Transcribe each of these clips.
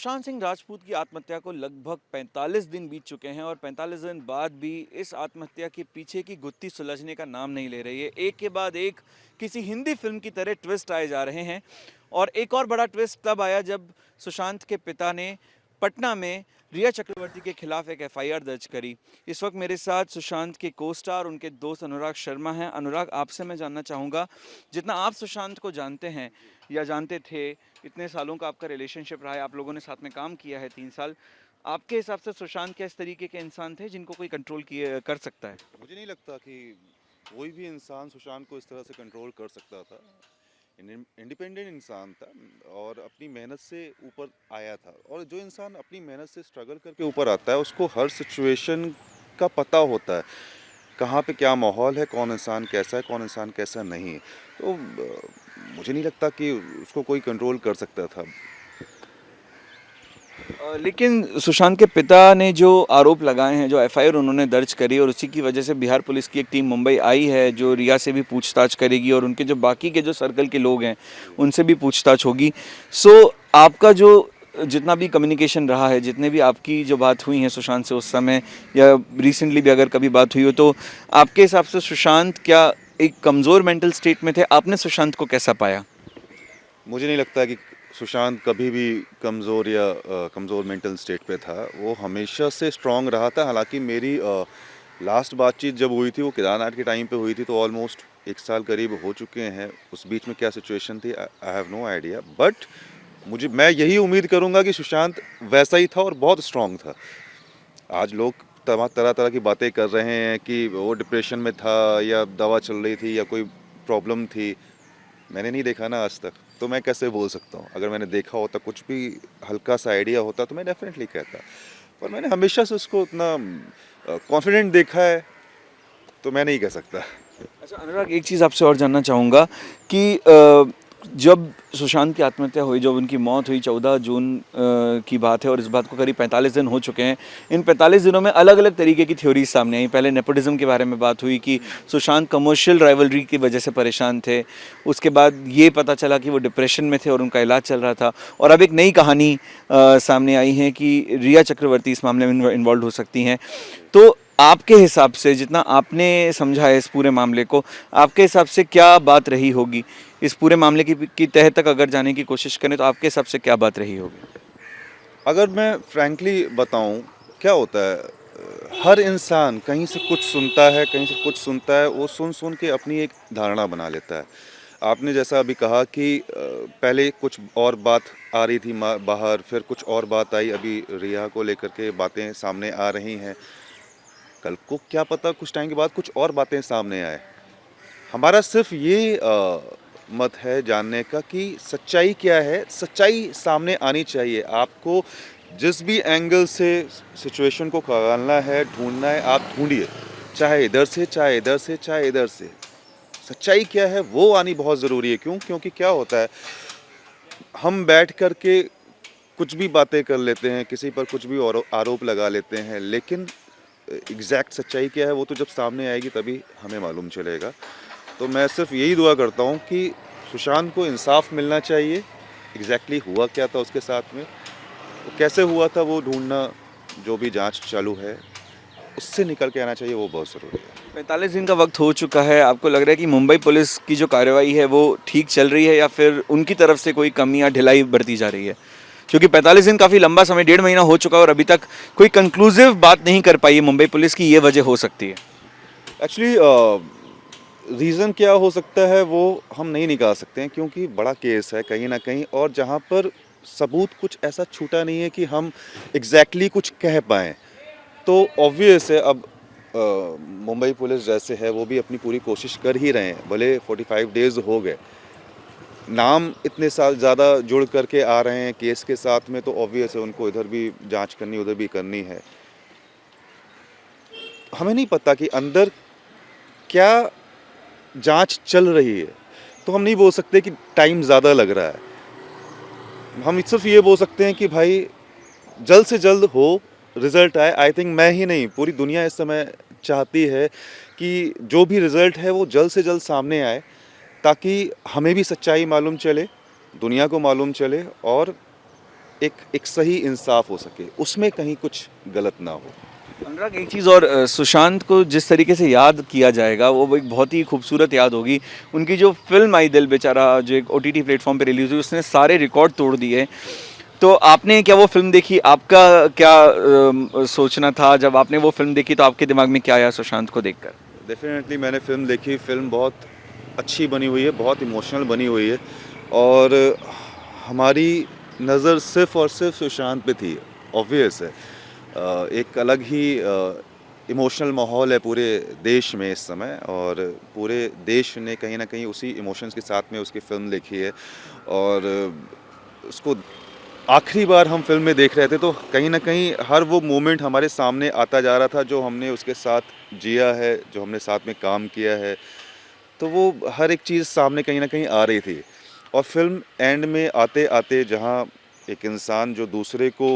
सुशांत सिंह राजपूत की आत्महत्या को लगभग 45 दिन बीत चुके हैं और 45 दिन बाद भी इस आत्महत्या के पीछे की गुत्थी सुलझने का नाम नहीं ले रही है। एक के बाद एक किसी हिंदी फिल्म की तरह ट्विस्ट आए जा रहे हैं और एक और बड़ा ट्विस्ट तब आया जब सुशांत के पिता ने पटना में रिया चक्रवर्ती के खिलाफ एक एफआईआर दर्ज करी। इस वक्त मेरे साथ सुशांत के को स्टार उनके दोस्त अनुराग शर्मा हैं। अनुराग, आपसे मैं जानना चाहूँगा, जितना आप सुशांत को जानते हैं या जानते थे, इतने सालों का आपका रिलेशनशिप रहा है, आप लोगों ने साथ में काम किया है 3 साल, आपके हिसाब से सुशांत क्या इस तरीके के इंसान थे जिनको कोई कंट्रोल किए कर सकता है? मुझे नहीं लगता कि कोई भी इंसान सुशांत को इस तरह से कंट्रोल कर सकता था। इंडिपेंडेंट इंसान था और अपनी मेहनत से ऊपर आया था, और जो इंसान अपनी मेहनत से स्ट्रगल करके ऊपर आता है उसको हर सिचुएशन का पता होता है, कहाँ पे क्या माहौल है, कौन इंसान कैसा नहीं है। तो मुझे नहीं लगता कि उसको कोई कंट्रोल कर सकता था। लेकिन सुशांत के पिता ने जो आरोप लगाए हैं, जो एफआईआर उन्होंने दर्ज करी, और उसी की वजह से बिहार पुलिस की एक टीम मुंबई आई है जो रिया से भी पूछताछ करेगी और उनके जो बाकी के जो सर्कल के लोग हैं उनसे भी पूछताछ होगी। सो आपका जो जितना भी कम्युनिकेशन रहा है, जितने भी आपकी जो बात हुई है सुशांत से उस समय या रिसेंटली भी अगर कभी बात हुई हो, तो आपके हिसाब से सुशांत क्या एक कमज़ोर मेंटल स्टेट में थे? आपने सुशांत को कैसा पाया? मुझे नहीं लगता कि सुशांत कभी भी कमज़ोर मेंटल स्टेट पे था। वो हमेशा से स्ट्रांग रहा था। हालांकि मेरी लास्ट बातचीत जब हुई थी वो केदारनाथ के टाइम पे हुई थी, तो ऑलमोस्ट 1 साल करीब हो चुके हैं। उस बीच में क्या सिचुएशन थी I have no idea, but मैं यही उम्मीद करूंगा कि सुशांत वैसा ही था और बहुत स्ट्रांग था। आज लोग तरह तरह की बातें कर रहे हैं कि वो डिप्रेशन में था या दवा चल रही थी या कोई प्रॉब्लम थी। मैंने नहीं देखा ना आज तक, तो मैं कैसे बोल सकता हूँ। अगर मैंने देखा होता, कुछ भी हल्का सा आइडिया होता, तो मैं डेफिनेटली कहता। पर मैंने हमेशा से उसको उतना कॉन्फिडेंट देखा है, तो मैं नहीं कह सकता। अच्छा अनुराग, एक चीज़ आपसे और जानना चाहूँगा कि जब सुशांत की आत्महत्या हुई, जब उनकी मौत हुई 14 जून की बात है और इस बात को करीब 45 दिन हो चुके हैं। इन 45 दिनों में अलग अलग तरीके की थ्योरीज सामने आई। पहले नेपोटिज्म के बारे में बात हुई कि सुशांत कमर्शियल राइवलरी की वजह से परेशान थे। उसके बाद ये पता चला कि वो डिप्रेशन में थे और उनका इलाज चल रहा था। और अब एक नई कहानी सामने आई है कि रिया चक्रवर्ती इस मामले में इन्वॉल्व हो सकती हैं। तो आपके हिसाब से, जितना आपने समझा है इस पूरे मामले को, आपके हिसाब से क्या बात रही होगी इस पूरे मामले की तह तक अगर जाने की कोशिश करें, तो आपके हिसाब से क्या बात रही होगी? अगर मैं फ्रैंकली बताऊं, क्या होता है, हर इंसान कहीं से कुछ सुनता है, कहीं से कुछ सुनता है, वो सुन सुन के अपनी एक धारणा बना लेता है। आपने जैसा अभी कहा कि पहले कुछ और बात आ रही थी बाहर, फिर कुछ और बात आई, अभी रिया को लेकर के बातें सामने आ रही हैं। कल को क्या पता कुछ टाइम के बाद कुछ और बातें सामने आए। हमारा सिर्फ ये मत है जानने का कि सच्चाई क्या है। सच्चाई सामने आनी चाहिए। आपको जिस भी एंगल से सिचुएशन को खंगालना है, ढूंढना है, आप ढूंढिए, चाहे इधर से, चाहे इधर से, चाहे इधर से। सच्चाई क्या है वो आनी बहुत ज़रूरी है। क्योंकि क्या होता है, हम बैठ कर के कुछ भी बातें कर लेते हैं, किसी पर कुछ भी आरोप लगा लेते हैं, लेकिन एग्जैक्ट सच्चाई क्या है वो तो जब सामने आएगी तभी हमें मालूम चलेगा। तो मैं सिर्फ यही दुआ करता हूँ कि सुशांत को इंसाफ मिलना चाहिए। एग्जैक्टली हुआ क्या था उसके साथ में, वो कैसे हुआ था, वो ढूंढना, जो भी जांच चालू है उससे निकल के आना चाहिए, वो बहुत ज़रूरी है। 45 दिन का वक्त हो चुका है। आपको लग रहा है कि मुंबई पुलिस की जो कार्रवाई है वो ठीक चल रही है या फिर उनकी तरफ से कोई कमी या ढिलाई बरती जा रही है? क्योंकि 45 दिन काफ़ी लंबा समय, 1.5 महीना हो चुका है और अभी तक कोई कंक्लूसिव बात नहीं कर पाई है मुंबई पुलिस की। ये वजह हो सकती है? एक्चुअली रीज़न क्या हो सकता है वो हम नहीं निकाल सकते हैं, क्योंकि बड़ा केस है कहीं ना कहीं, और जहाँ पर सबूत कुछ ऐसा छूटा नहीं है कि हम एग्जैक्टली कुछ कह पाएँ। तो ऑब्वियस है, अब मुंबई पुलिस जैसे है वो भी अपनी पूरी कोशिश कर ही रहे हैं। भले 45 डेज़ हो गए, नाम इतने साल ज़्यादा जुड़ करके आ रहे हैं केस के साथ में, तो ऑब्वियस है उनको इधर भी जांच करनी, उधर भी करनी है। हमें नहीं पता कि अंदर क्या जांच चल रही है, तो हम नहीं बोल सकते कि टाइम ज़्यादा लग रहा है। हम सिर्फ ये बोल सकते हैं कि भाई जल्द से जल्द हो, रिज़ल्ट आए। आई थिंक मैं ही नहीं, पूरी दुनिया इस समय चाहती है कि जो भी रिज़ल्ट है वो जल्द से जल्द सामने आए, ताकि हमें भी सच्चाई मालूम चले, दुनिया को मालूम चले, और एक सही इंसाफ हो सके, उसमें कहीं कुछ गलत ना हो। अनुराग, एक चीज़ और, सुशांत को जिस तरीके से याद किया जाएगा वो एक बहुत ही खूबसूरत याद होगी। उनकी जो फिल्म आई दिल बेचारा, जो एक ओटीटी प्लेटफॉर्म पे रिलीज हुई, उसने सारे रिकॉर्ड तोड़ दिए। तो आपने क्या वो फिल्म देखी? आपका क्या सोचना था जब आपने वो फिल्म देखी? तो आपके दिमाग में क्या आया सुशांत को देखकर? डेफिनेटली मैंने फ़िल्म देखी, फ़िल्म बहुत अच्छी बनी हुई है, बहुत इमोशनल बनी हुई है और हमारी नज़र सिर्फ़ और सिर्फ सुशांत पे थी, ऑब्वियस है। एक अलग ही इमोशनल माहौल है पूरे देश में इस समय और पूरे देश ने कहीं न कहीं उसी इमोशंस के साथ में उसकी फ़िल्म देखी है और उसको आखिरी बार हम फ़िल्म में देख रहे थे तो कहीं न कहीं हर वो मोमेंट हमारे सामने आता जा रहा था जो हमने उसके साथ जिया है, जो हमने साथ में काम किया है। तो वो हर एक चीज़ सामने कहीं न कहीं आ रही थी और फ़िल्म एंड में आते-आते जहाँ एक इंसान जो दूसरे को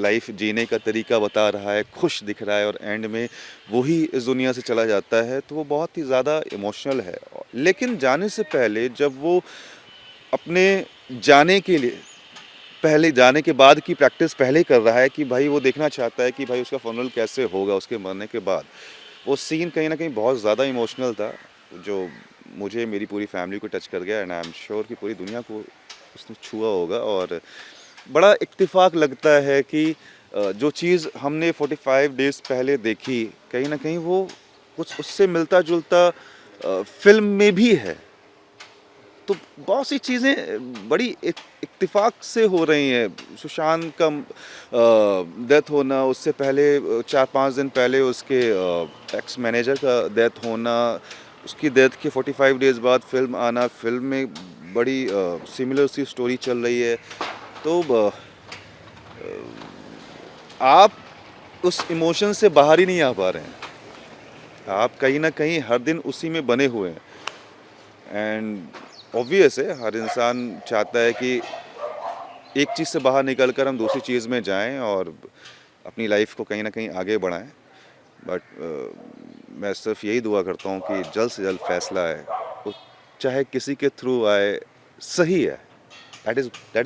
लाइफ़ जीने का तरीका बता रहा है, खुश दिख रहा है और एंड में वही इस दुनिया से चला जाता है, तो वो बहुत ही ज़्यादा इमोशनल है। लेकिन जाने से पहले जब वो अपने जाने के लिए पहले जाने के बाद की प्रैक्टिस पहले ही कर रहा है कि भाई वो देखना चाहता है कि भाई उसका फ़नरल कैसे होगा उसके मरने के बाद। वो सीन कहीं न कहीं बहुत ज़्यादा इमोशनल था, जो मुझे मेरी पूरी फैमिली को टच कर गया एंड आई एम श्योर कि पूरी दुनिया को उसने छुआ होगा और बड़ा इत्तेफ़ाक लगता है कि जो चीज़ हमने 45 डेज़ पहले देखी, कहीं न कहीं वो कुछ उससे मिलता-जुलता फ़िल्म में भी है। तो बहुत सी चीज़ें बड़ी इत्तेफाक से हो रही हैं। सुशांत का डेथ होना, उससे पहले 4-5 दिन पहले उसके एक्स मैनेजर का डेथ होना, उसकी डेथ के 45 डेज़ बाद फ़िल्म आना, फ़िल्म में बड़ी सिमिलर सी स्टोरी चल रही है। तो आप उस इमोशन से बाहर ही नहीं आ पा रहे हैं। आप कहीं न कहीं हर दिन उसी में बने हुए हैं एंड ऑब्वियस है, हर इंसान चाहता है कि एक चीज़ से बाहर निकल कर हम दूसरी चीज़ में जाएँ और अपनी लाइफ को कहीं न कहीं आगे बढ़ाएँ। बट मैं सिर्फ़ यही दुआ करता हूँ कि जल्द से जल्द फ़ैसला आए, वो चाहे किसी के थ्रू आए, सही है। That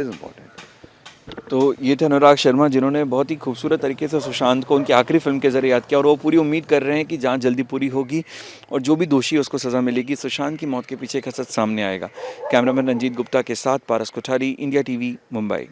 is important. तो ये थे अनुराग शर्मा, जिन्होंने बहुत ही खूबसूरत तरीके से सुशांत को उनकी आखिरी फिल्म के ज़रिए याद किया और वो पूरी उम्मीद कर रहे हैं कि जांच जल्दी पूरी होगी और जो भी दोषी है उसको सज़ा मिलेगी। सुशांत की मौत के पीछे का सच सामने आएगा। कैमरामैन रंजीत गुप्ता के साथ पारस कोठारी, इंडिया टीवी, मुंबई।